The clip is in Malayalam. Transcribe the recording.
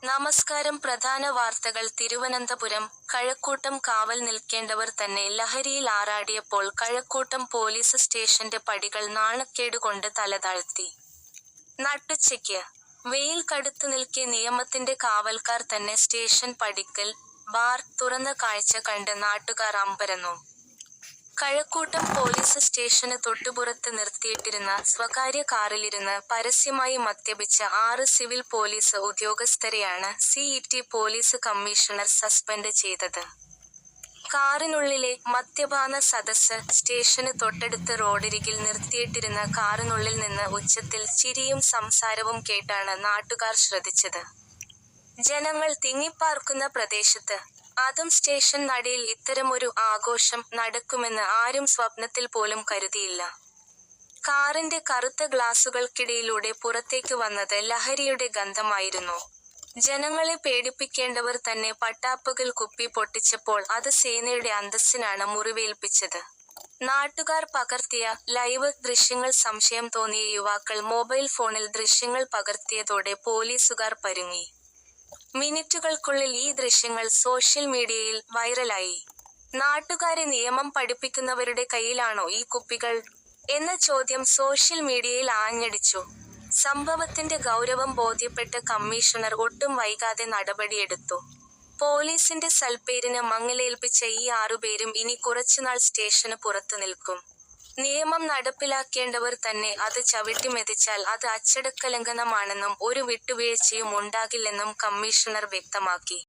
നമസ്കാരം. പ്രധാന വാർത്തകൾ. തിരുവനന്തപുരം കഴക്കൂട്ടം കാവൽ നിൽക്കേണ്ടവർ തന്നെ ലഹരിയിൽ ആറാടിയപ്പോൾ കഴക്കൂട്ടം പോലീസ് സ്റ്റേഷന്റെ പടികൾ നാണക്കേടുകൊണ്ട് തലതാഴ്ത്തി. നട്ടുച്ചയ്ക്ക് വെയിൽ കടുത്തു നിൽക്കെ നിയമത്തിന്റെ കാവൽക്കാർ തന്നെ സ്റ്റേഷൻ പടിക്കൽ ബാർ തുറന്ന കാഴ്ച കണ്ട് നാട്ടുകാർ അമ്പരന്നു. കഴക്കൂട്ടം പോലീസ് സ്റ്റേഷന് തൊട്ടുപുറത്ത് നിർത്തിയിട്ടിരുന്ന സ്വകാര്യ കാറിലിരുന്ന് പരസ്യമായി മദ്യപിച്ച 6 സിവിൽ പോലീസ് ഉദ്യോഗസ്ഥരെയാണ് സിഇടി പോലീസ് കമ്മീഷണർ സസ്പെൻഡ് ചെയ്തത്. കാറിനുള്ളിലെ മദ്യപാന സദസ്സ്. സ്റ്റേഷന് തൊട്ടടുത്ത് റോഡരികിൽ നിർത്തിയിട്ടിരുന്ന കാറിനുള്ളിൽ നിന്ന് ഉച്ചത്തിൽ ചിരിയും സംസാരവും കേട്ടാണ് നാട്ടുകാർ ശ്രദ്ധിച്ചത്. ജനങ്ങൾ തിങ്ങിപ്പാർക്കുന്ന പ്രദേശത്ത്, അതും സ്റ്റേഷൻ നടയിൽ ഇത്തരമൊരു ആഘോഷം നടക്കുമെന്ന് ആരും സ്വപ്നത്തിൽ പോലും കരുതിയില്ല. കാറിന്റെ കറുത്ത ഗ്ലാസുകൾക്കിടയിലൂടെ പുറത്തേക്ക് വന്നത് ലഹരിയുടെ ഗന്ധമായിരുന്നു. ജനങ്ങളെ പേടിപ്പിക്കേണ്ടവർ തന്നെ പട്ടാപ്പകൽ കുപ്പി പൊട്ടിച്ചപ്പോൾ അത് സേനയുടെ അന്തസ്സിനാണ് മുറിവേൽപ്പിച്ചത്. നാട്ടുകാർ പകർത്തിയ ലൈവ് ദൃശ്യങ്ങൾ. സംശയം തോന്നിയ യുവാക്കൾ മൊബൈൽ ഫോണിൽ ദൃശ്യങ്ങൾ പകർത്തിയതോടെ പോലീസുകാർ പരുങ്ങി. മിനിറ്റുകൾക്കുള്ളിൽ ഈ ദൃശ്യങ്ങൾ സോഷ്യൽ മീഡിയയിൽ വൈറലായി. നാട്ടുകാരെ നിയമം പഠിപ്പിക്കുന്നവരുടെ കയ്യിലാണോ ഈ കുപ്പികൾ എന്ന ചോദ്യം സോഷ്യൽ മീഡിയയിൽ ആഞ്ഞടിച്ചു. സംഭവത്തിന്റെ ഗൗരവം ബോധ്യപ്പെട്ട കമ്മീഷണർ ഒട്ടും വൈകാതെ നടപടിയെടുത്തു. പോലീസിന്റെ സൽപ്പേരിന് മങ്ങലേൽപ്പിച്ച ഈ 6 പേരും ഇനി കുറച്ചുനാൾ സ്റ്റേഷന് പുറത്തു നിൽക്കും. നിയമം നടപ്പിലാക്കേണ്ടവർ തന്നെ അത് ചവിട്ടിമെതിച്ചാൽ അത് അച്ചടക്ക ലംഘനമാണെന്നും ഒരു വിട്ടുവീഴ്ചയും ഉണ്ടാകില്ലെന്നും കമ്മീഷണർ വ്യക്തമാക്കി.